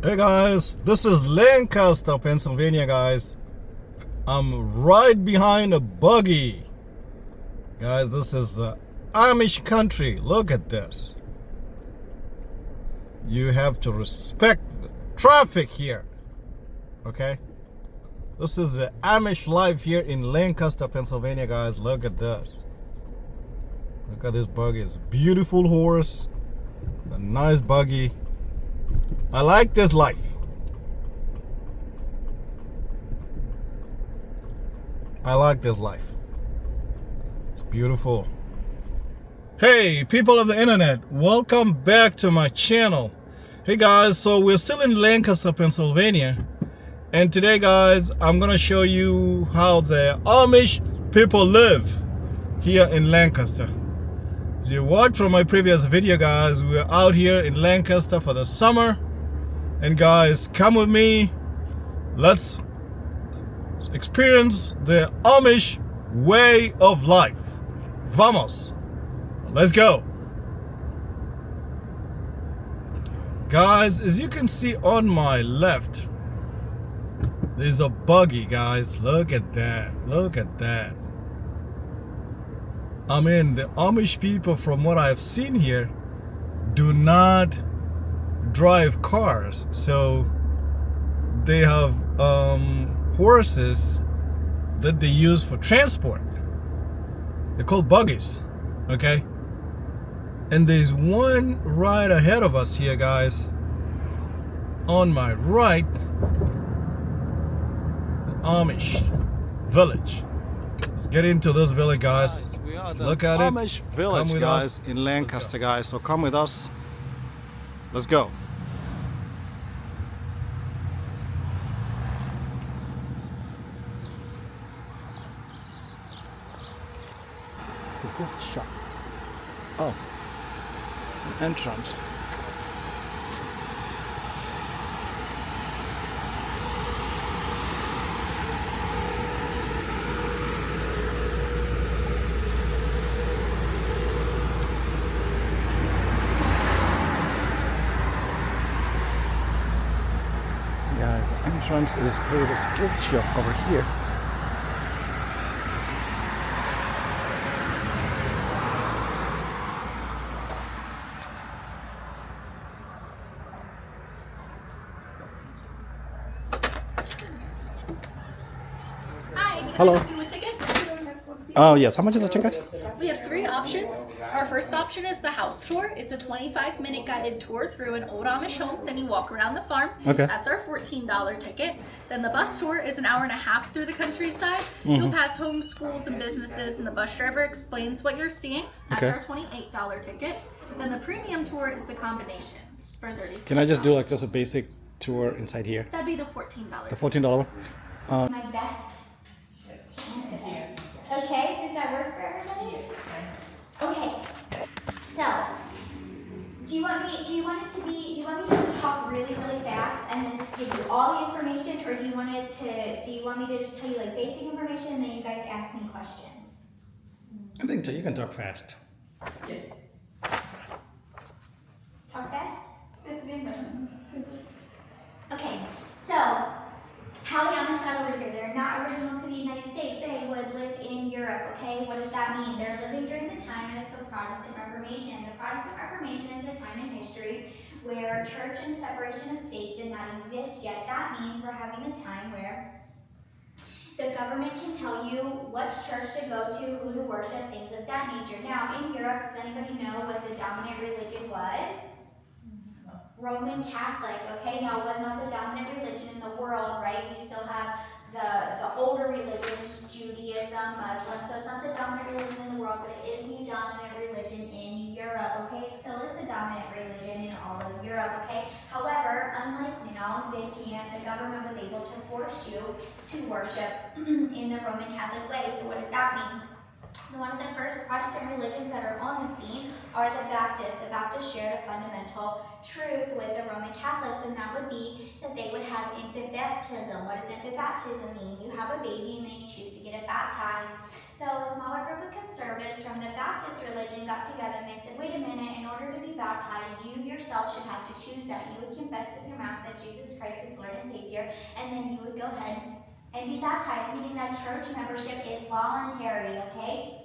Hey guys, this is Lancaster, Pennsylvania, guys. I'm right behind a buggy. Guys, this is Amish country. Look at this. You have to respect the traffic here. Okay? This is the Amish life here in Lancaster, Pennsylvania, guys. Look at this. Look at this buggy. It's a beautiful horse. A nice buggy. I like this life. I like this life. It's beautiful. Hey, people of the internet, welcome back to my channel. Hey guys, so we're still in Lancaster, Pennsylvania. And today, guys, I'm gonna show you how the Amish people live here in Lancaster. So you watched from my previous video, guys, we're out here in Lancaster for the summer. And guys, come with me. Let's experience the Amish way of life. Vamos. Let's go. Guys, as you can see on my left, there's a buggy, guys. Look at that. Look at that. I mean, the Amish people, from what I've seen here, do not drive cars. So they have horses that they use for transport. They're called buggies. Okay? And there's one right ahead of us here, guys. On my right, the Amish village. Let's get into this village, guys. We are Look the at Amish it. village, Come with guys, us. in Lancaster, guys. So come with us. Let's go. The gift shop. Oh, it's an entrance. Guys, the entrance is through this gift shop over here. Hi, can Hello. I help you with tickets? Oh yes, how much is the ticket? We have three options. Our first option is the house tour. It's a 25-minute guided tour through an old Amish home. Then you walk around the farm. Okay. That's our $14 ticket. Then the bus tour is an hour and a half through the countryside. You'll pass homes, schools, and businesses, and the bus driver explains what you're seeing. That's Okay. our $28 ticket. Then the premium tour is the combination it's for $36. Can I just do like just a basic tour inside here? That'd be the $14. The $14 one? My best. Okay, does that work for everybody? Okay. So, do you want me just to talk really, really fast and then just give you all the information, or do you want me to just tell you like basic information and then you guys ask me questions? I think you can talk fast. Talk fast? Okay, so how the Amish got over here. They're not original to the United States. They would live in Europe, okay? What does that mean? They're living during the time of the Protestant Reformation. The Protestant Reformation is a time in history where church and separation of state did not exist yet. That means we're having a time where the government can tell you what church to go to, who to worship, things of that nature. Now, in Europe, does anybody know what the dominant religion was? Roman Catholic, okay? Now, it was not the dominant religion in the world, right? We still have the older religions, Judaism, Muslim, so it's not the dominant religion in the world, but it is the dominant religion in Europe, okay? It still is the dominant religion in all of Europe, okay? However, unlike now, the government was able to force you to worship in the Roman Catholic way. So what did that mean? One of the first Protestant religions that are on the scene are the Baptists. The Baptists shared a fundamental truth with the Roman Catholics, and that would be that they would have infant baptism. What does infant baptism mean? You have a baby and then you choose to get it baptized. So a smaller group of conservatives from the Baptist religion got together and they said, wait a minute, in order to be baptized, you yourself should have to choose that. You would confess with your mouth that Jesus Christ is Lord and Savior, and then you would go ahead and be baptized, meaning that church membership is voluntary, okay?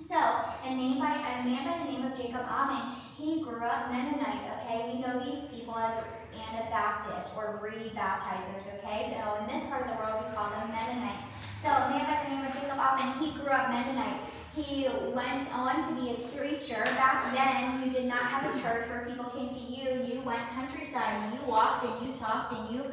So, a man by the name of Jacob Amish, he grew up Mennonite, okay? We know these people as Anabaptists or re-baptizers, okay? So, in this part of the world, we call them Mennonites. So, a man by the name of Jacob Amish, he grew up Mennonite. He went on to be a preacher. Back then, you did not have a church where people came to you. You went countryside and you walked and you talked and you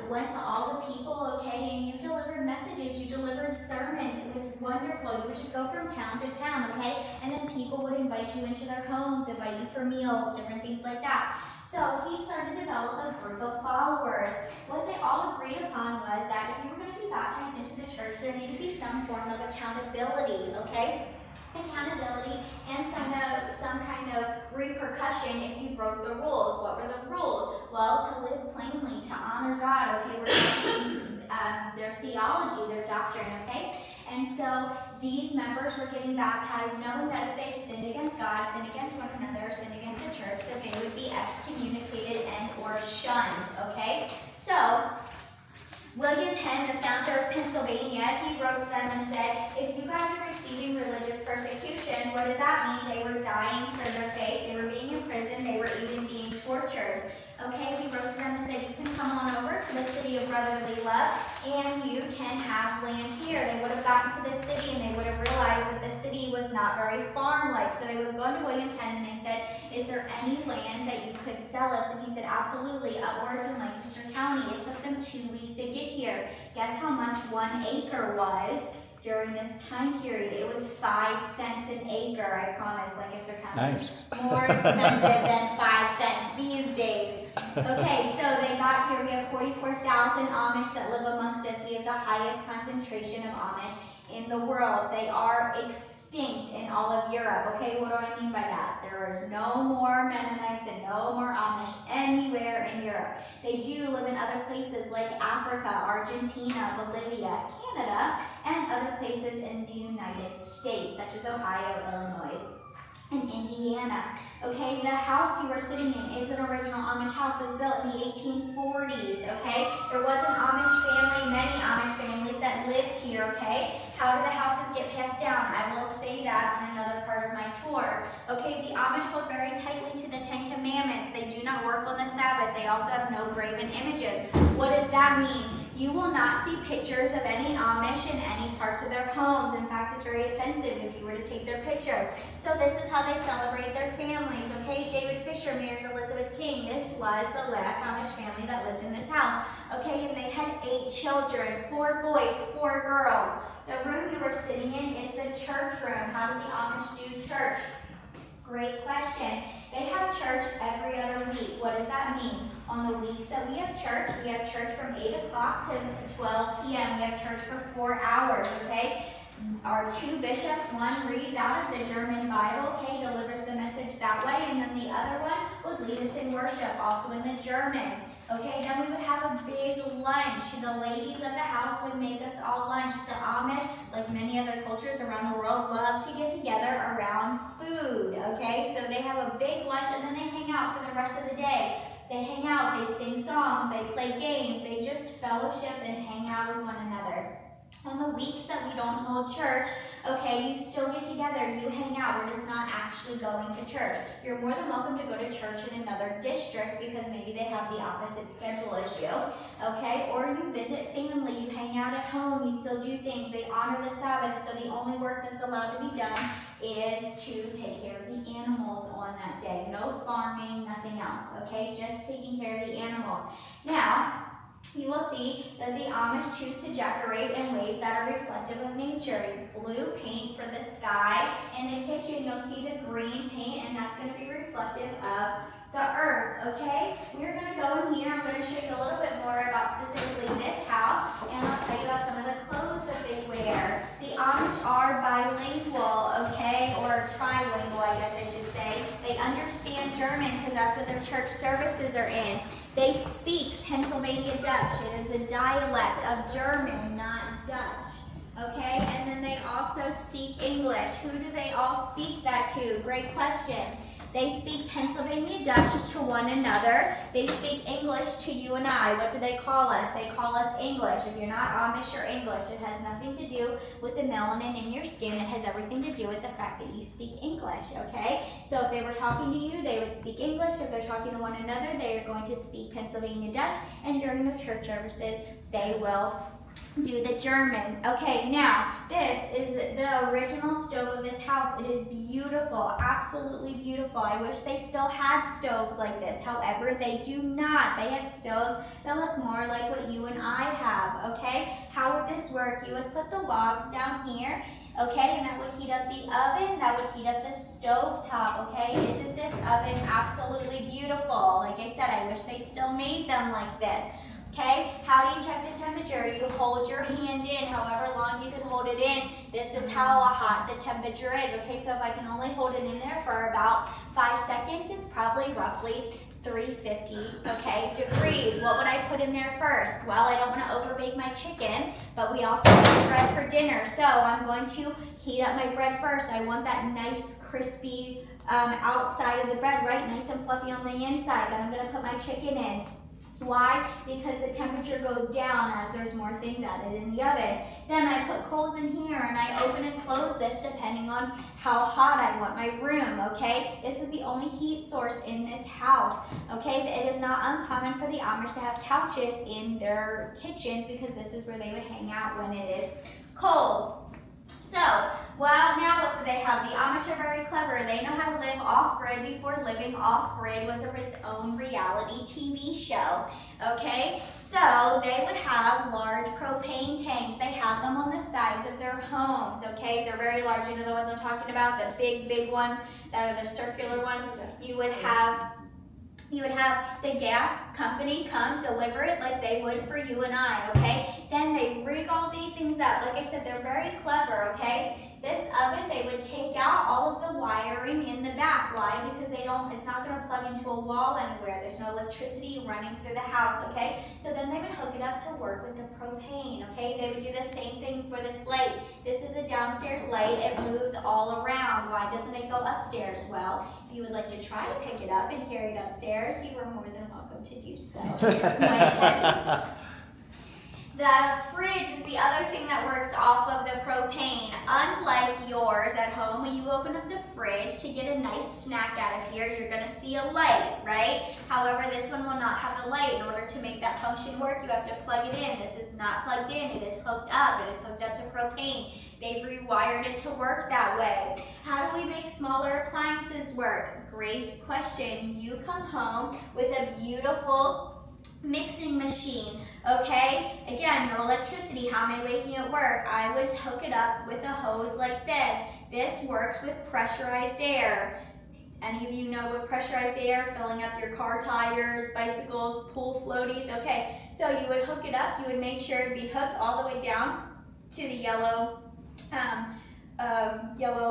went to all the people, okay, and you delivered messages, you delivered sermons. It was wonderful. You would just go from town to town, okay, and then people would invite you into their homes, invite you for meals, different things like that. So he started to develop a group of followers. What they all agreed upon was that if you were going to be baptized into the church, there needed to be some form of accountability, okay? Accountability and some kind of repercussion if you broke the rules. What were the rules? Well, to live plainly, to honor God, okay? We're taking their theology, their doctrine, okay? And so these members were getting baptized knowing that if they sinned against God, sinned against one another, sinned against the church, that they would be excommunicated and or shunned, okay? So William Penn, the founder of Pennsylvania, he wrote to them and said, if you guys are receiving religious persecution, what does that mean? They were dying for their faith, they were being imprisoned, they were even being tortured. Okay, he wrote to them and said, you can come on over to the city of brotherly love and you can have land here. They would have gotten to the city and they would have realized that the city was not very farm-like. So they would have gone to William Penn and they said, is there any land that you could sell us? And he said, absolutely, upwards in Lancaster County. It took them 2 weeks to get here. Guess how much 1 acre was? During this time period, it was 5 cents an acre, I promise, Lancaster County. Nice. More expensive than 5 cents these days. Okay, so they got here. We have 44,000 Amish that live amongst us. We have the highest concentration of Amish in the world. They are extinct in all of Europe. Okay, what do I mean by that? There is no more Mennonites and no more Amish anywhere in Europe. They do live in other places like Africa, Argentina, Bolivia, Canada, and other places in the United States, such as Ohio, Illinois, and Indiana. Okay, the house you are sitting in is an original Amish house. It was built in the 1840s, okay? There was an Amish family, many Amish families that lived here, okay? How did the houses get passed down? I will say that on another part of my tour. Okay, the Amish hold very tightly to the 10 Commandments. They do not work on the Sabbath. They also have no graven images. What does that mean? You will not see pictures of any Amish in any parts of their homes. In fact, it's very offensive if you were to take their picture. So this is how they celebrate their families, okay? David Fisher married Elizabeth King. This was the last Amish family that lived in this house, okay? And they had 8 children, 4 boys, 4 girls. The room you are sitting in is the church room. How do the Amish do church? Great question. They have church every other week. What does that mean? On the weeks that we have church from 8 o'clock to 12 p.m. We have church for 4 hours, okay? Our 2 bishops, one reads out of the German Bible, okay, delivers the message that way, and then the other one would lead us in worship, also in the German. Okay, then we would have a big lunch. The ladies of the house would make us all lunch. The Amish, like many other cultures around the world, love to get together around food, okay? So they have a big lunch and then they hang out for the rest of the day. They hang out, they sing songs, they play games, they just fellowship and hang out with one another. On the weeks that we don't hold church, okay, you still get together, you hang out, we're just not actually going to church. You're more than welcome to go to church in another district because maybe they have the opposite schedule as you, okay? Or you visit family, you hang out at home, you still do things, they honor the Sabbath, so the only work that's allowed to be done is to take care of the animals on that day. No farming, nothing else, okay? Just taking care of the animals. Now, you will see that the Amish choose to decorate in ways that are reflective of nature. Blue paint for the sky. In the kitchen, you'll see the green paint, and that's going to be reflective of the earth, okay? We're going to go in here. I'm going to show you a little bit more about specifically this house, and I'll tell you about some of the clothes that they wear. The Amish are bilingual, okay, or trilingual, I guess I should say. They understand German because that's what their church services are in. They speak Pennsylvania Dutch. It is a dialect of German, not Dutch. Okay, and then they also speak English. Who do they all speak that to? Great question. They speak Pennsylvania Dutch to one another. They speak English to you and I. What do they call us? They call us English. If you're not Amish, you're English. It has nothing to do with the melanin in your skin. It has everything to do with the fact that you speak English, okay? So if they were talking to you, they would speak English. If they're talking to one another, they are going to speak Pennsylvania Dutch. And during their church services, they will do the German. Okay, now this is the original stove of this house. It is beautiful, absolutely beautiful. I wish they still had stoves like this. However, they do not. They have stoves that look more like what you and I have, okay? How would this work? You would put the logs down here, okay, and that would heat up the oven, that would heat up the stove top, okay? Isn't this oven absolutely beautiful? Like I said, I wish they still made them like this. Okay, how do you check the temperature? You hold your hand in, however long you can hold it in. This is how hot the temperature is. Okay, so if I can only hold it in there for about 5 seconds, it's probably roughly 350, okay, degrees. What would I put in there first? Well, I don't want to overbake my chicken, but we also need bread for dinner. So I'm going to heat up my bread first. I want that nice crispy outside of the bread, right? Nice and fluffy on the inside. Then I'm going to put my chicken in. Why? Because the temperature goes down as there's more things added in the oven. Then I put coals in here and I open and close this depending on how hot I want my room, okay? This is the only heat source in this house, okay? It is not uncommon for the Amish to have couches in their kitchens because this is where they would hang out when it is cold. So, well, now what do they have? The Amish are very clever. They know how to live off-grid before living off-grid was its own reality TV show, okay? So, they would have large propane tanks. They have them on the sides of their homes, okay? They're very large. You know the ones I'm talking about? The big, big ones that are the circular ones. You would have the gas company come deliver it like they would for you and I, okay? Then they rig all these things up. Like I said, they're very clever, okay? This oven, they would take out all of the wiring in the back. Why? Because it's not going to plug into a wall anywhere. There's no electricity running through the house, okay? So then they would hook it up to work with the propane, okay? They would do the same thing for this light. This is a downstairs light. It moves all around. Why doesn't it go upstairs? Well, if you would like to try to pick it up and carry it upstairs, you are more than welcome to do so. The fridge is the other thing that works off of the propane. Unlike yours at home, when you open up the fridge to get a nice snack out of here, you're going to see a light, right? However, this one will not have a light. In order to make that function work, you have to plug it in. This is not plugged in. It is hooked up. It is hooked up to propane. They've rewired it to work that way. How do we make smaller appliances work? Great question. You come home with a beautiful mixing machine, okay? Again, no electricity. How am I making it work? I would hook it up with a hose like this. This works with pressurized air. Any of you know what pressurized air, filling up your car tires, bicycles, pool floaties? Okay, so you would hook it up. You would make sure it be hooked all the way down to the yellow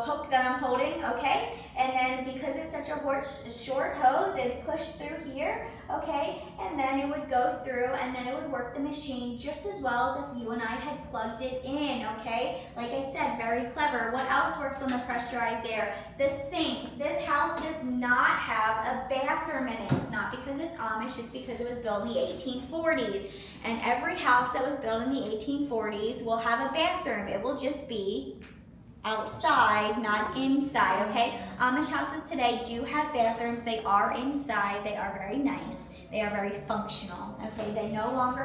hook that I'm holding, okay? And then because it's such a short hose, it pushed through here, okay? And then it would go through and then it would work the machine just as well as if you and I had plugged it in, okay? Like I said, very clever. What else works on the pressurized air? The sink. This house does not have a bathroom in it. It's not because it's Amish, it's because it was built in the 1840s. And every house that was built in the 1840s will have a bathroom. It will just be outside, not inside, okay? Amish houses today do have bathrooms. They are inside. They are very nice. They are very functional, okay? They no longer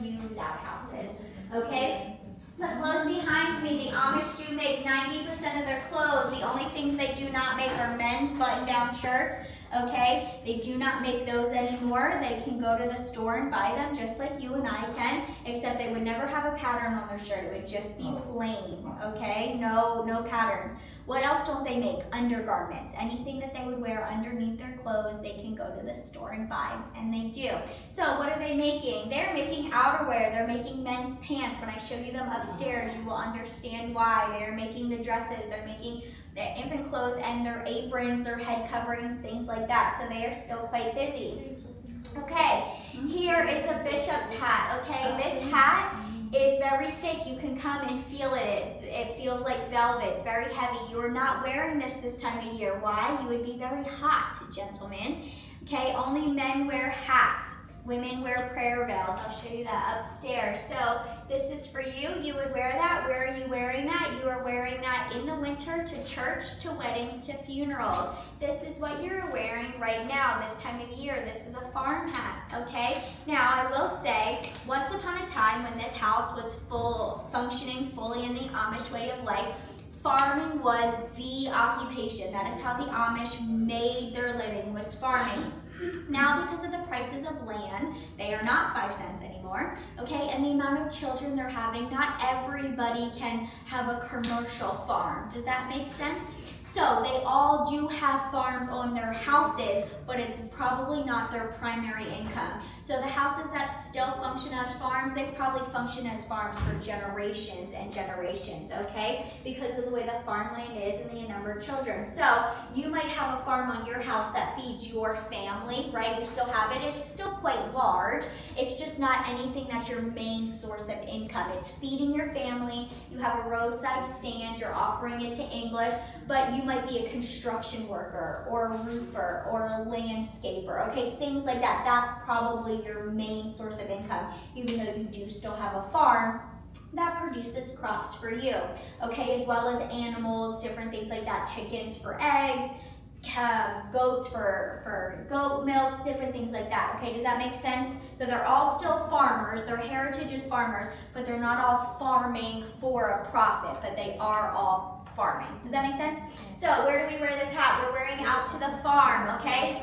use outhouses, okay? The clothes behind me, the Amish do make 90% of their clothes. The only things they do not make are men's button-down shirts, okay? They do not make those anymore. They can go to the store and buy them just like you and I can, except they would never have a pattern on their shirt. It would just be plain, okay? No patterns. What else don't they make? Undergarments. Anything that they would wear underneath their clothes, they can go to the store and buy, and they do. So what are they making? They're making outerwear. They're making men's pants. When I show you them upstairs, you will understand why. They're making the dresses. They're making their infant clothes and their aprons, their head coverings, things like that. So they are still quite busy. Okay, here is a bishop's hat. Okay, this hat is very thick. You can come and feel it. It feels like velvet. It's very heavy. You're not wearing this time of year. Why? You would be very hot, gentlemen. Okay, only men wear hats. Women wear prayer veils. I'll show you that upstairs. So this is for you. You would wear that. Where are you wearing that? You are wearing that in the winter to church, to weddings, to funerals. This is what you're wearing right now, this time of year. This is a farm hat, okay? Now, I will say, once upon a time when this house was functioning fully in the Amish way of life, farming was the occupation. That is how the Amish made their living, was farming. Now, because of the prices of land, they are not 5 cents anymore, okay? And the amount of children they're having, not everybody can have a commercial farm. Does that make sense? So they all do have farms on their houses, but it's probably not their primary income. So the houses that still function as farms, they probably function as farms for generations and generations, okay? Because of the way the farmland is and the number of children. So you might have a farm on your house that feeds your family, right? You still have it. It's still quite large. It's just not anything that's your main source of income. It's feeding your family. You have a roadside stand. You're offering it to English, but you might be a construction worker or a roofer or a landscaper, okay? Things like that. That's probably your main source of income, even though you do still have a farm that produces crops for you, okay? As well as animals, different things like that, chickens for eggs, goats for goat milk, different things like that, okay? Does that make sense? So they're all still farmers, their heritage is farmers, but they're not all farming for a profit, but they are all farming. Does that make sense? So where do we wear this hat? We're wearing it out to the farm, okay?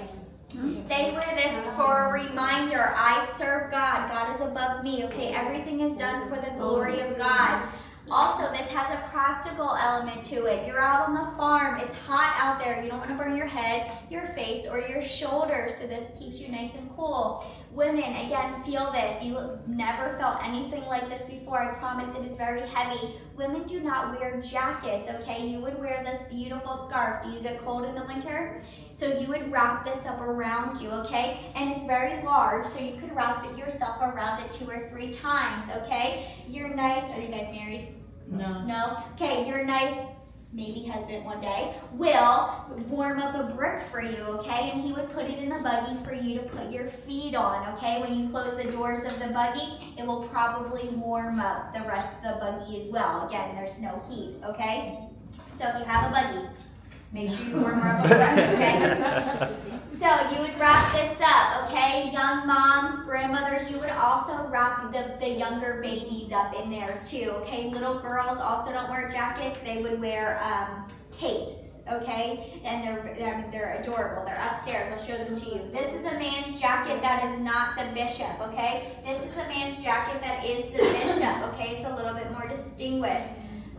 They wear this for a reminder. I serve God. God is above me. Okay, everything is done for the glory of God. Also, this has a practical element to it. You're out on the farm. It's hot out there. You don't want to burn your head, your face, or your shoulders, so this keeps you nice and cool. Women, again, feel this. You never felt anything like this before. I promise it is very heavy. Women do not wear jackets, okay? You would wear this beautiful scarf. Do you get cold in the winter? So you would wrap this up around you, okay? And it's very large, so you could wrap it yourself around it 2 or 3 times, okay? You're nice. Are you guys married? No. No? Okay, you're nice, maybe husband one day, will warm up a brick for you, okay? And he would put it in the buggy for you to put your feet on, okay? When you close the doors of the buggy, it will probably warm up the rest of the buggy as well. Again, there's no heat, okay? So if you have a buggy, make sure you warm her up a brick, okay? So you would wrap this up, okay? Young moms, grandmothers, you would also wrap the younger babies up in there too, okay? Little girls also don't wear jackets. They would wear capes, okay? And they're adorable. They're upstairs. I'll show them to you. This is a man's jacket that is not the bishop, okay? This is a man's jacket that is the bishop, okay? It's a little bit more distinguished.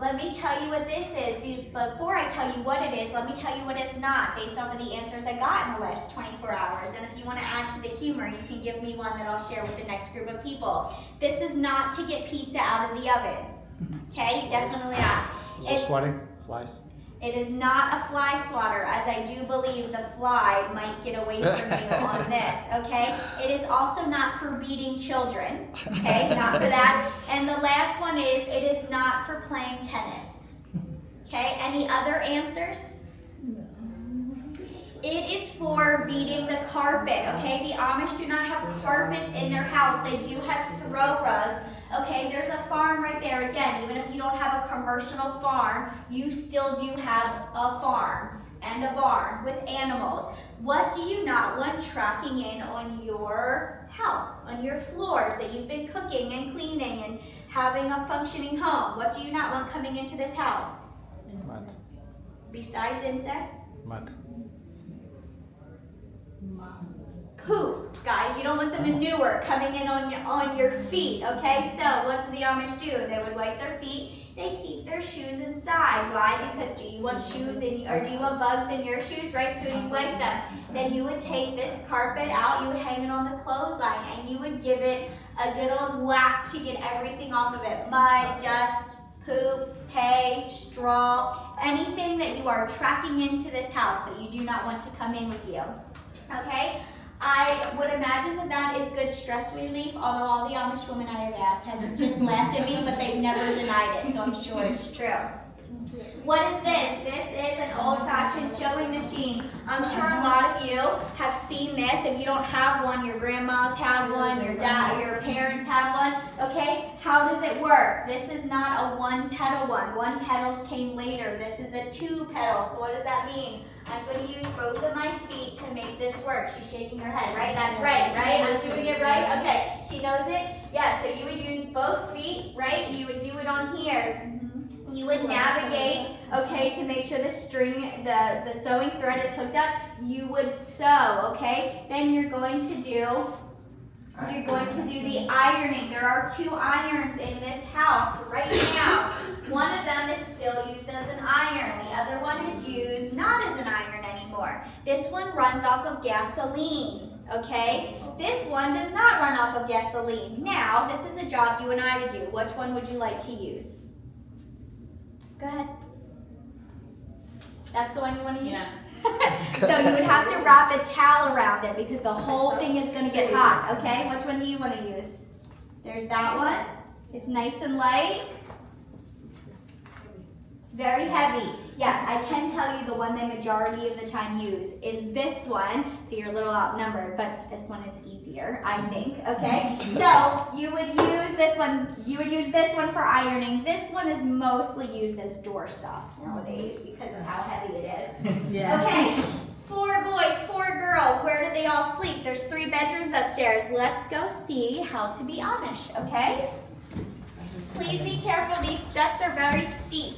Let me tell you what this is. Before I tell you what it is, let me tell you what it's not based off of the answers I got in the last 24 hours. And if you want to add to the humor, you can give me one that I'll share with the next group of people. This is not to get pizza out of the oven. Okay? Definitely not. Is it sweating? Flies? It is not a fly swatter, as I do believe the fly might get away from you on this, okay? It is also not for beating children, okay? Not for that. And the last one is, it is not for playing tennis, okay? Any other answers? It is for beating the carpet, okay? The Amish do not have carpets in their house. They do have throw rugs. Okay, there's a farm right there. Again, even if you don't have a commercial farm, you still do have a farm and a barn with animals. What do you not want tracking in on your house, on your floors that you've been cooking and cleaning and having a functioning home? What do you not want coming into this house? Mud. Besides insects? Mud. Poop, guys. You don't want the manure coming in on your feet, okay? So what do the Amish do? They would wipe their feet. They keep their shoes inside. Why? Because do you want shoes in, or do you want bugs in your shoes, right? So you wipe them. Then you would take this carpet out, you would hang it on the clothesline, and you would give it a good old whack to get everything off of it. Mud, dust, poop, hay, straw, anything that you are tracking into this house that you do not want to come in with you. Okay? I would imagine that that is good stress relief, although all the Amish women I have asked have just laughed at me, but they've never denied it, so I'm sure it's true. What is this? This is an old-fashioned sewing machine. I'm sure a lot of you have seen this. If you don't have one, your grandmas have one, your parents have one. Okay, how does it work? This is not a one-pedal one. One pedals came later. This is a two-pedal. So what does that mean? I'm going to use both of my feet to make this work. She's shaking her head, right? That's right, right? I'm doing it right? Okay, she knows it? Yeah, so you would use both feet, right? You would do it on here. You would navigate, okay, to make sure the string, the sewing thread is hooked up. You would sew, okay? Then you're going to do the ironing. There are 2 irons in this house right now. One of them is still used as an iron. The other one is used not as an iron anymore. This one runs off of gasoline, okay? This one does not run off of gasoline. Now, this is a job you and I would do. Which one would you like to use? Go ahead. That's the one you want to use? Yeah. So you would have to wrap a towel around it because the whole thing is going to get hot, okay? Which one do you want to use? There's that one. It's nice and light. Very heavy. Yes, I can tell you the one they majority of the time use is this one. So you're a little outnumbered, but this one is easier, I think, okay? So you would use this one. You would use this one for ironing. This one is mostly used as doorstops nowadays because of how heavy it is. Yeah. Okay, 4 boys, 4 girls. Where do they all sleep? There's 3 bedrooms upstairs. Let's go see how to be Amish, okay? Please be careful. These steps are very steep.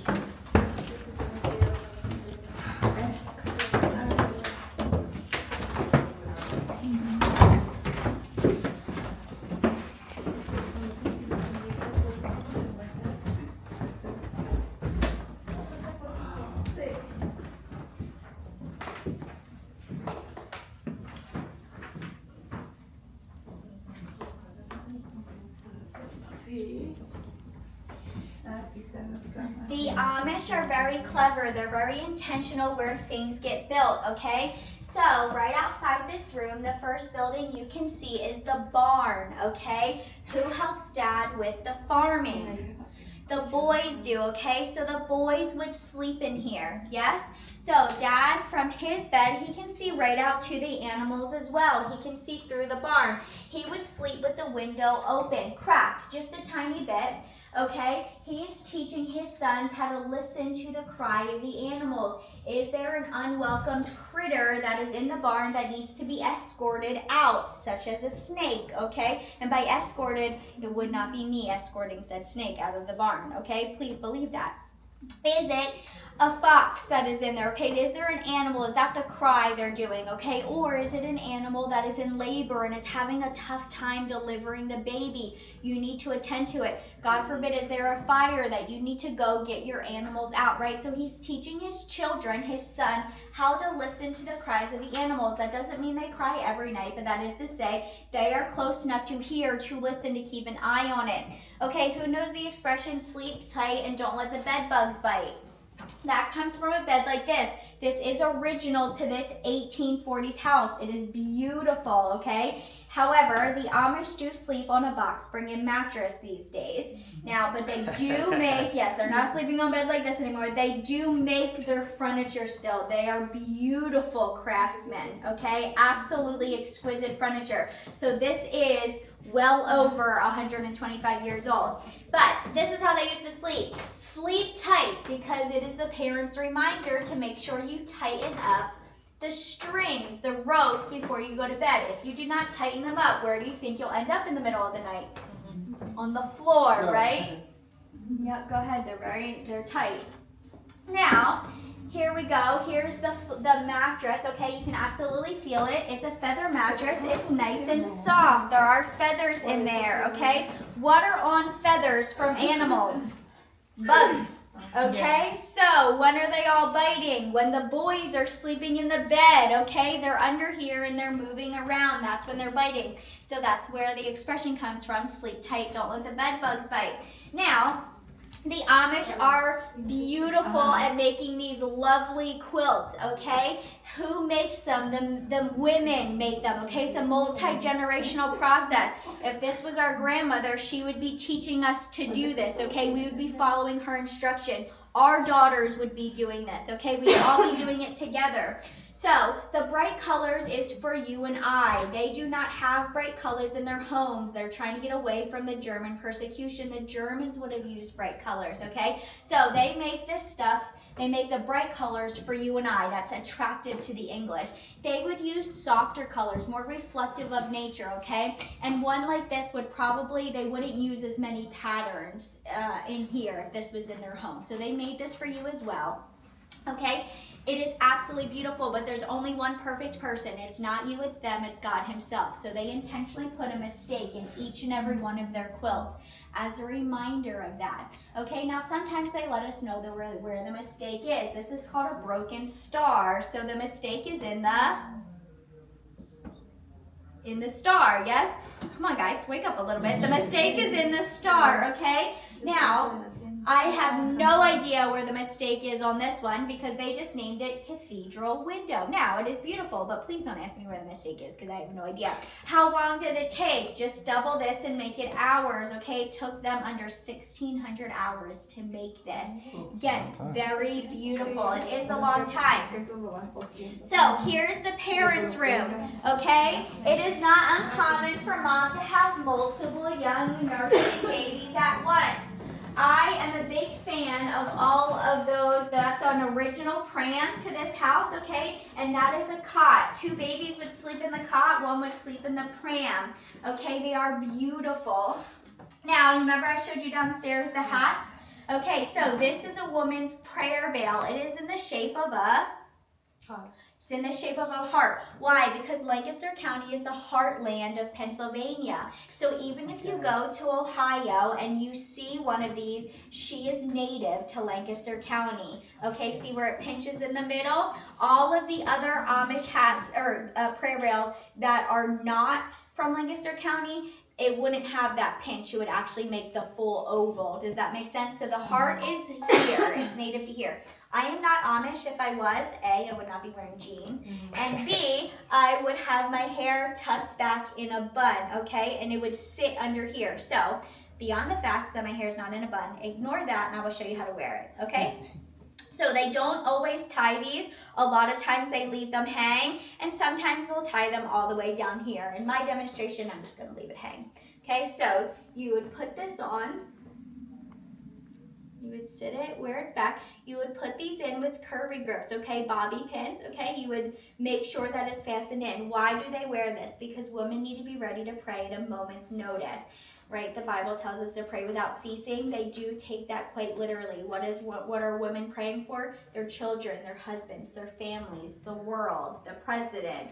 The Amish are very clever. They're very intentional where things get built, okay? So right outside this room, the first building you can see is the barn, okay? Who helps Dad with the farming? The boys do, okay? So the boys would sleep in here, yes? So Dad, from his bed, he can see right out to the animals as well. He can see through the barn. He would sleep with the window open, cracked just a tiny bit. Okay, he is teaching his sons how to listen to the cry of the animals. Is there an unwelcomed critter that is in the barn that needs to be escorted out, such as a snake, okay? And by escorted, it would not be me escorting said snake out of the barn, okay? Please believe that. Is it a fox that is in there, okay? Is there an animal? Is that the cry they're doing, okay? Or is it an animal that is in labor and is having a tough time delivering the baby? You need to attend to it. God forbid, is there a fire that you need to go get your animals out, right? So he's teaching his children, his son, how to listen to the cries of the animals. That doesn't mean they cry every night, but that is to say they are close enough to hear, to listen, to keep an eye on it. Okay, who knows the expression sleep tight and don't let the bed bugs bite? That comes from a bed like this. This is original to this 1840s house. It is beautiful, okay? However, the Amish do sleep on a box spring mattress these days. Now, but they do make, yes, they're not sleeping on beds like this anymore. They do make their furniture still. They are beautiful craftsmen, okay? Absolutely exquisite furniture. So this is well over 125 years old. But this is how they used to sleep. Sleep tight, because it is the parents' reminder to make sure you tighten up the strings, the ropes before you go to bed. If you do not tighten them up, where do you think you'll end up in the middle of the night? On the floor, right? Yep, go ahead. They're tight. Now, here we go. Here's the mattress. Okay, you can absolutely feel it. It's a feather mattress. It's nice and soft. There are feathers in there, okay? What are on feathers from animals? Bugs. Okay, so when are they all biting? When the boys are sleeping in the bed, okay? They're under here and they're moving around. That's when they're biting. So that's where the expression comes from, sleep tight, don't let the bed bugs bite. Now, the Amish are beautiful at making these lovely quilts, okay? Who makes them? The women make them, okay? It's a multi-generational process. If this was our grandmother, she would be teaching us to do this, okay? We would be following her instruction. Our daughters would be doing this, okay? We'd all be doing it together. So the bright colors is for you and I. They do not have bright colors in their homes. They're trying to get away from the German persecution. The Germans would have used bright colors, okay? So they make this stuff, they make the bright colors for you and I. That's attractive to the English. They would use softer colors, more reflective of nature, okay? And one like this would probably, they wouldn't use as many patterns in here if this was in their home. So they made this for you as well, okay? It is absolutely beautiful, but there's only one perfect person. It's not you, it's them, it's God himself. So they intentionally put a mistake in each and every one of their quilts as a reminder of that. Okay, now sometimes they let us know where the mistake is. This is called a broken star. So the mistake is in the star, yes? Come on guys, wake up a little bit. The mistake is in the star, okay? Now, I have no idea where the mistake is on this one because they just named it cathedral window. Now, it is beautiful, but please don't ask me where the mistake is because I have no idea. How long did it take? Just double this and make it hours, okay? It took them under 1,600 hours to make this. Again, very beautiful. It is a long time. So, here's the parents' room, okay? It is not uncommon for mom to have multiple young nursing babies at once. I am a big fan of all of those. That's an original pram to this house, okay? And that is a cot. 2 babies would sleep in the cot, 1 would sleep in the pram. Okay, they are beautiful. Now, remember I showed you downstairs the hats? Okay, so this is a woman's prayer veil. It is in the shape of a heart. It's in the shape of a heart. Why? Because Lancaster County is the heartland of Pennsylvania. So even if you go to Ohio and you see one of these, she is native to Lancaster County. Okay, see where it pinches in the middle? All of the other Amish hats or prayer veils that are not from Lancaster County, it wouldn't have that pinch. It would actually make the full oval. Does that make sense? So the heart is here. It's native to here. I am not Amish. If I was, A, I would not be wearing jeans. And B, I would have my hair tucked back in a bun, okay? And it would sit under here. So beyond the fact that my hair is not in a bun, ignore that and I will show you how to wear it, okay? So they don't always tie these. A lot of times they leave them hang, and sometimes they'll tie them all the way down here. In my demonstration, I'm just gonna leave it hang. Okay, so you would put this on. You would sit it where it's back. You would put these in with curvy grips, okay, bobby pins, okay? You would make sure that it's fastened in. Why do they wear this? Because women need to be ready to pray at a moment's notice. Right, the Bible tells us to pray without ceasing. They do take that quite literally. What are women praying for? Their children, their husbands, their families, the world, the president,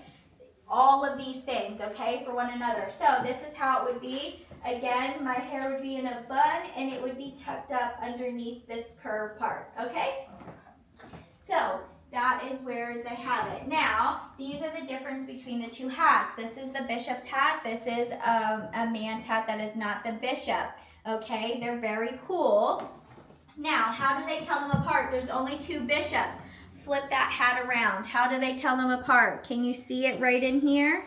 all of these things, okay, for one another. So this is how it would be. Again, my hair would be in a bun and it would be tucked up underneath this curved part, okay? So that is where they have it. Now, these are the difference between the 2 hats. This is the bishop's hat. This is a man's hat that is not the bishop. Okay, they're very cool. Now, how do they tell them apart? There's only 2 bishops. Flip that hat around. How do they tell them apart? Can you see it right in here?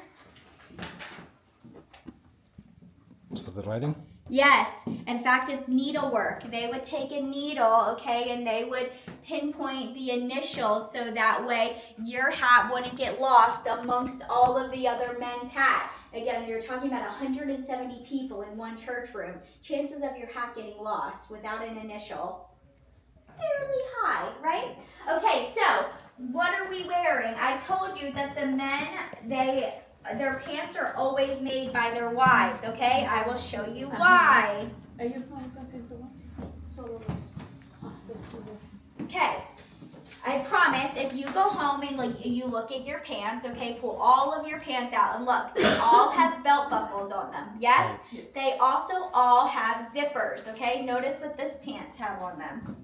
So the writing? Yes, in fact, it's needlework. They would take a needle, okay, and they would pinpoint the initials so that way your hat wouldn't get lost amongst all of the other men's hat. Again, you're talking about 170 people in one church room. Chances of your hat getting lost without an initial, fairly high, right? Okay, so what are we wearing? I told you that the men, their pants are always made by their wives, okay? I will show you why. Okay. I promise, if you go home and you look at your pants, okay, pull all of your pants out and look, they all have belt buckles on them, yes? They also all have zippers, okay? Notice what this pants have on them.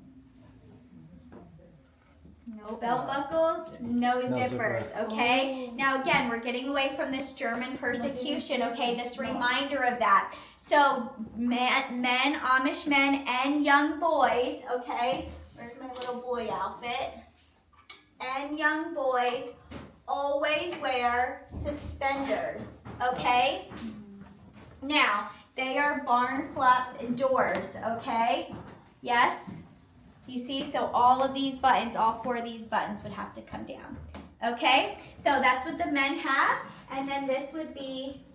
No belt buckles, no zippers, okay? Now again, we're getting away from this German persecution, okay? This reminder of that. So men, Amish men and young boys, okay? Where's my little boy outfit? And young boys always wear suspenders, okay? Now, they are barn flap doors, okay? Yes? Do you see? So all of these buttons, all 4 of these buttons would have to come down, okay? So that's what the men have, and then this would be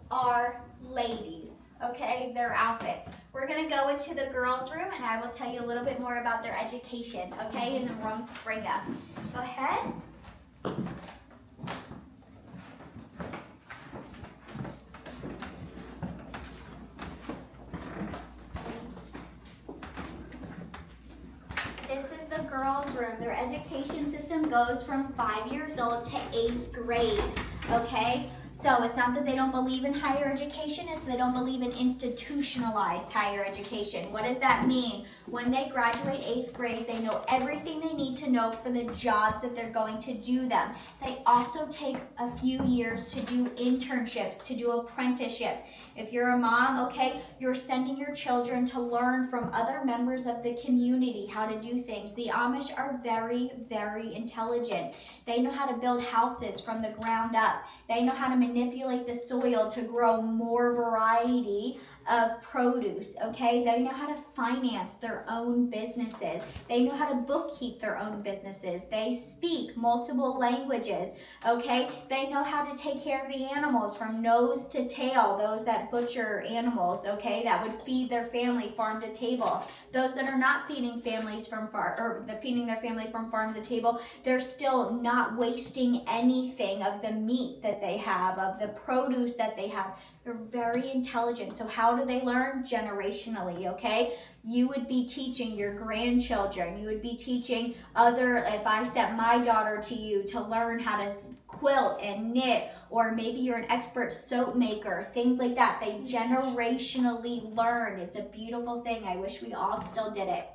our ladies, okay, their outfits. We're gonna go into the girls' room and I will tell you a little bit more about their education, okay, in the Rumspringa. Go ahead. This is the girls' room. Their education system goes from 5 years old to 8th grade, okay? So it's not that they don't believe in higher education, it's they don't believe in institutionalized higher education. What does that mean? When they graduate 8th grade, they know everything they need to know for the jobs that they're going to do them. They also take a few years to do internships, to do apprenticeships. If you're a mom, okay, you're sending your children to learn from other members of the community how to do things. The Amish are very, very intelligent. They know how to build houses from the ground up. They know how to manipulate the soil to grow more variety of produce, okay? They know how to finance their own businesses. They know how to bookkeep their own businesses. They speak multiple languages, okay? They know how to take care of the animals from nose to tail, those that butcher animals, okay, that would feed their family farm to table. Those that are not feeding families from feeding their family from farm to table, they're still not wasting anything of the meat that they have, of the produce that they have. They're very intelligent. So how do they learn? Generationally, okay? You would be teaching your grandchildren. You would be teaching if I sent my daughter to you to learn how to quilt and knit, or maybe you're an expert soap maker, things like that. They generationally learn. It's a beautiful thing. I wish we all still did it,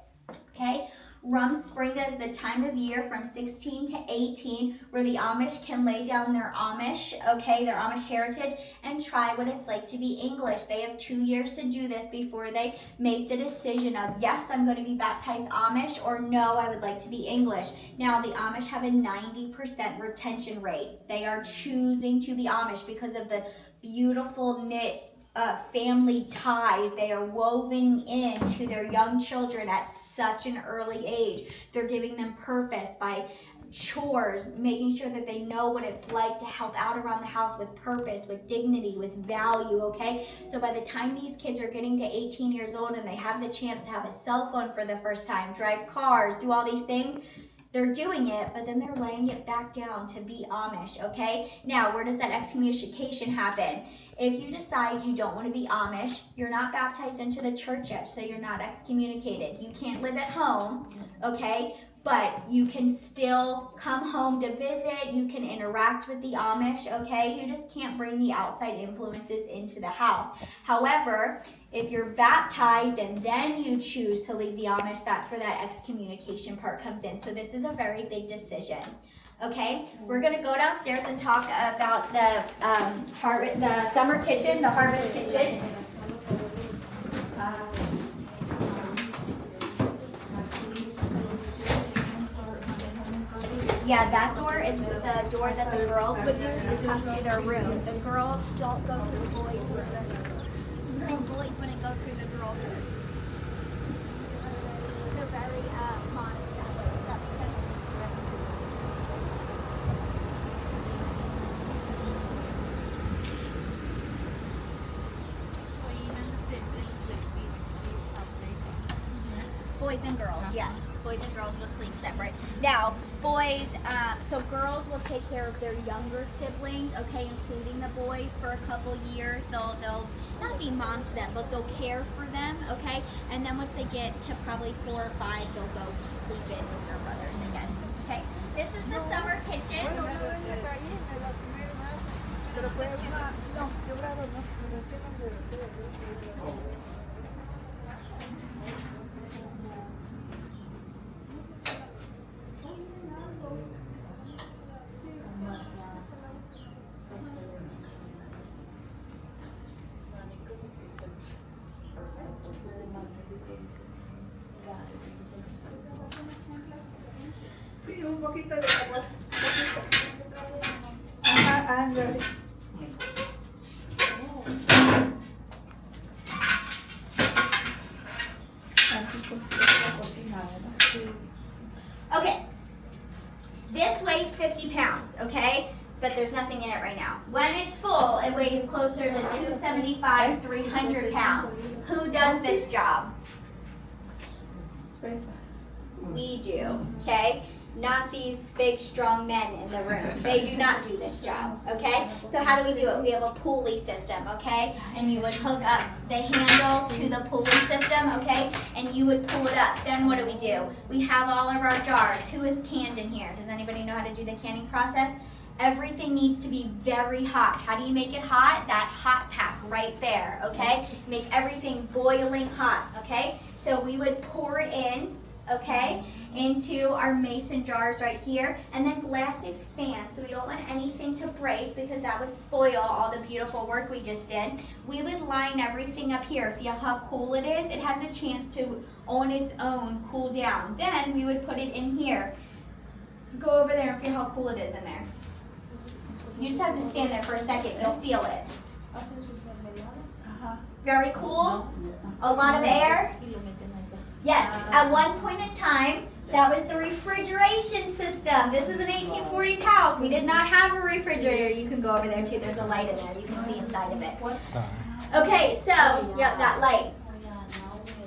okay? Rumspringa is the time of year from 16 to 18 where the Amish can lay down their Amish, okay, their Amish heritage and try what it's like to be English. They have 2 years to do this before they make the decision of, yes, I'm going to be baptized Amish, or no, I would like to be English. Now, the Amish have a 90% retention rate. They are choosing to be Amish because of the beautiful knit family ties they are woven into their young children at such an early age. They're giving them purpose by chores, making sure that they know what it's like to help out around the house with purpose, with dignity, with value, okay? So by the time these kids are getting to 18 years old and they have the chance to have a cell phone for the first time, drive cars, do all these things, they're doing it, but then they're laying it back down to be Amish, okay? Now, where does that excommunication happen? If you decide you don't want to be Amish, you're not baptized into the church yet, so you're not excommunicated. You can't live at home, okay? But you can still come home to visit. You can interact with the Amish, okay? You just can't bring the outside influences into the house. However, if you're baptized and then you choose to leave the Amish, that's where that excommunication part comes in. So this is a very big decision. Okay, we're gonna go downstairs and talk about the summer kitchen, the harvest kitchen. Yeah, that door is the door that the girls would use to come to their room. The girls don't go through the boys' room. The boys wouldn't go through the girls' room. They're very modest that way. Does that make sense? Boys and girls, yes. Boys and girls will sleep separate. Now, boys, so girls will take care of their younger siblings, okay, including the boys for a couple years. They'll not be mom to them, but they'll care for them, okay? And then once they get to probably 4 or 5, they'll go sleep in with their brothers again, Okay, this is the summer kitchen. Okay, this weighs 50 pounds, okay? But there's nothing in it right now. When it's full, it weighs closer to 275, 300 pounds. Who does this job? We do, okay? Not these big, strong men in the room. They do not do this job, okay? So how do we do it? We have a pulley system, okay? And you would hook up the handle to the pulley system, okay? And you would pull it up. Then what do? We have all of our jars. Who is canned in here? Does anybody know how to do the canning process? Everything needs to be very hot. How do you make it hot? That hot pack right there, okay? Make everything boiling hot, okay? So we would pour it in, okay, into our mason jars right here, and then glass expands, so we don't want anything to break because that would spoil all the beautiful work we just did. We would line everything up here. Feel how cool it is? It has a chance to, on its own, cool down. Then we would put it in here. Go over there and feel how cool it is in there. You just have to stand there for a second, you'll feel it. Very cool? A lot of air? Yes, at one point in time, that was the refrigeration system. This is an 1840s house. We did not have a refrigerator. You can go over there too. There's a light in there. You can see inside of it. Okay, so, yep, that light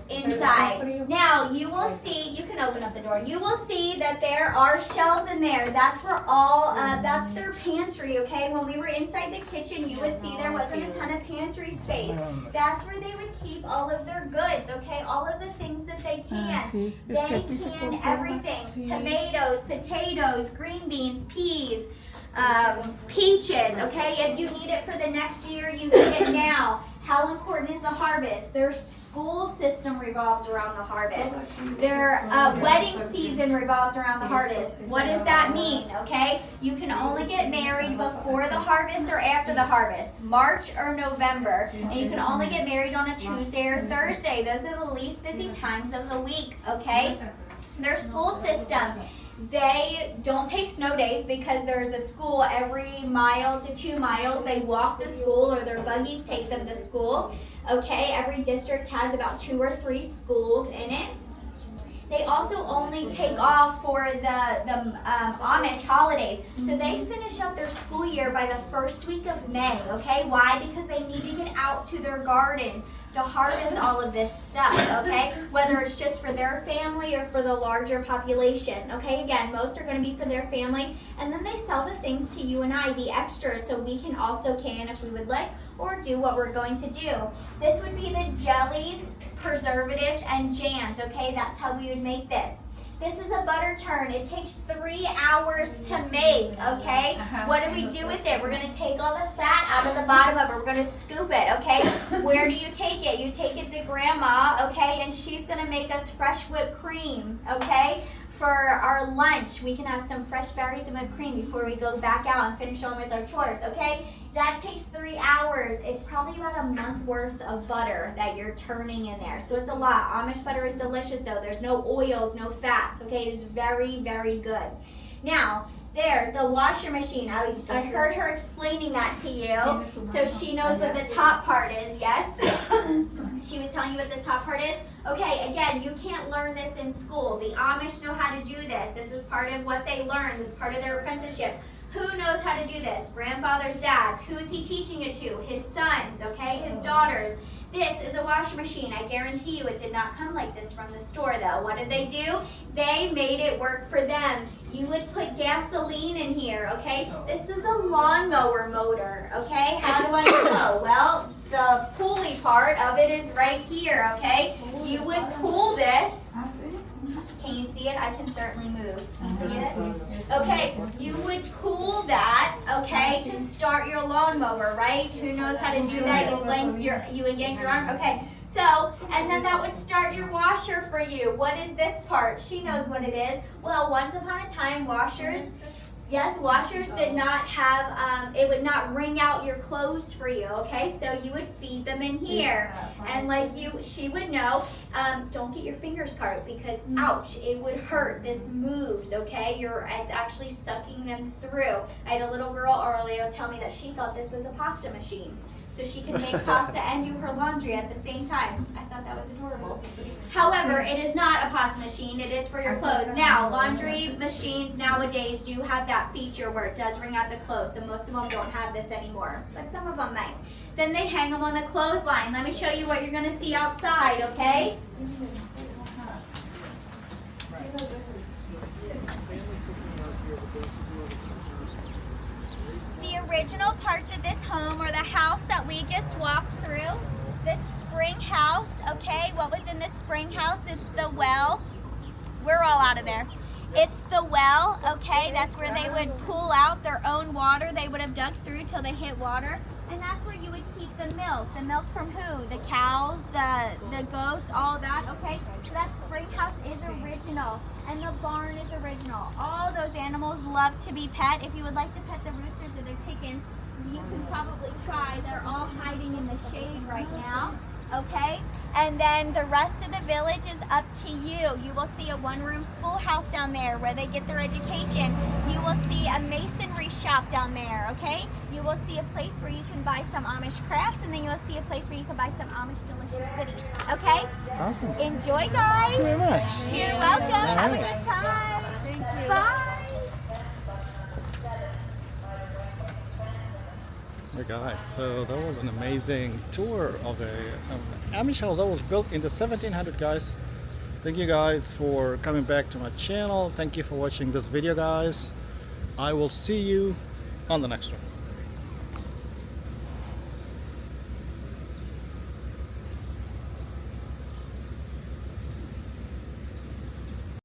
inside. Now, you will see, you can open up the door. You will see that there are shelves in there. That's where all, that's their pantry, okay? When we were inside the kitchen, you would see there wasn't a ton of pantry space. That's where they would keep all of their goods, okay? All of the things that they can. They can everything. Tomatoes, potatoes, green beans, peas, peaches, okay? If you need it for the next year, you need it now. How important is the harvest? Their school system revolves around the harvest. Their wedding season revolves around the harvest. What does that mean, okay? You can only get married before the harvest or after the harvest, March or November, and you can only get married on a Tuesday or Thursday. Those are the least busy times of the week, okay? Their school system. They don't take snow days because there's a school every mile to 2 miles. They walk to school or their buggies take them to school. Okay, every district has about 2 or 3 schools in it. They also only take off for the Amish holidays. So they finish up their school year by the first week of May, okay? Why? Because they need to get out to their gardens to harvest all of this stuff, okay? Whether it's just for their family or for the larger population, okay? Again, most are going to be for their families, and then they sell the things to you and I, the extras, so we can also can if we would like, or do what we're going to do. This would be the jellies, preservatives, and jams, okay? That's how we would make this. This is a butter churn. It takes 3 hours to make, okay? What do we do with it? We're going to take all the fat out of the bottom of it. We're going to scoop it, okay? Where do you take it? You take it to Grandma, okay? And she's going to make us fresh whipped cream, okay? For our lunch, we can have some fresh berries and whipped cream before we go back out and finish on with our chores, okay? That takes 3 hours. It's probably about a month worth of butter that you're turning in there. So it's a lot. Amish butter is delicious though. There's no oils, no fats, okay? It is very, very good. Now, there, the washer machine. I heard her explaining that to you. So she knows what the top part is, yes? She was telling you what this top part is? Okay, again, you can't learn this in school. The Amish know how to do this. This is part of what they learn. This is part of their apprenticeship. Who knows how to do this? Grandfathers, dads. Who is he teaching it to? His sons, okay? His daughters. This is a washing machine. I guarantee you it did not come like this from the store though. What did they do? They made it work for them. You would put gasoline in here, okay? This is a lawnmower motor, okay? How do I know? Well, the pulley part of it is right here, okay? You would pull this. Can Can you see it? I can certainly move. Can you see it? Okay, you would pull that, okay, to start your lawnmower, right? Who knows how to do that? You would yank your arm. Okay. So, and then that would start your washer for you. What is this part? She knows what it is. Well, once upon a time, washers did not have, it would not wring out your clothes for you, okay? So you would feed them in here. And she would know, don't get your fingers caught because, ouch, it would hurt. This moves, okay? It's actually sucking them through. I had a little girl earlier tell me that she thought this was a pasta machine. So she can make pasta and do her laundry at the same time. I thought that was adorable. However, it is not a pasta machine. It is for your clothes. Now, laundry machines nowadays do have that feature where it does wring out the clothes. So most of them don't have this anymore, but some of them might. Then they hang them on the clothesline. Let me show you what you're going to see outside, okay? The original parts of this home or the house that we just walked through, this spring house, okay, what was in this spring house? It's the well. We're all out of there. It's the well, okay, that's where they would pull out their own water. They would have dug through till they hit water. And that's where you would keep the milk. The milk from who? The cows, the goats, all that, okay? So that spring house is original. And the barn is original. All those animals love to be pet. If you would like to pet the roosters or the chickens, you can probably try. They're all hiding in the shade right now, okay? And then the rest of the village is up to you. You will see a one-room schoolhouse down there where they get their education. You will see a masonry shop down there, okay? You will see a place where you can buy some Amish crafts, and then you will see a place where you can buy some Amish delicious goodies, okay? Awesome. Enjoy, guys. Thank you very much. You're welcome. All Have a right. good time. Thank you. Bye. Hey guys, so that was an amazing tour of a Amish house that was built in the 1700s, guys. Thank you guys for coming back to my channel. Thank you for watching this video, guys. I will see you on the next one.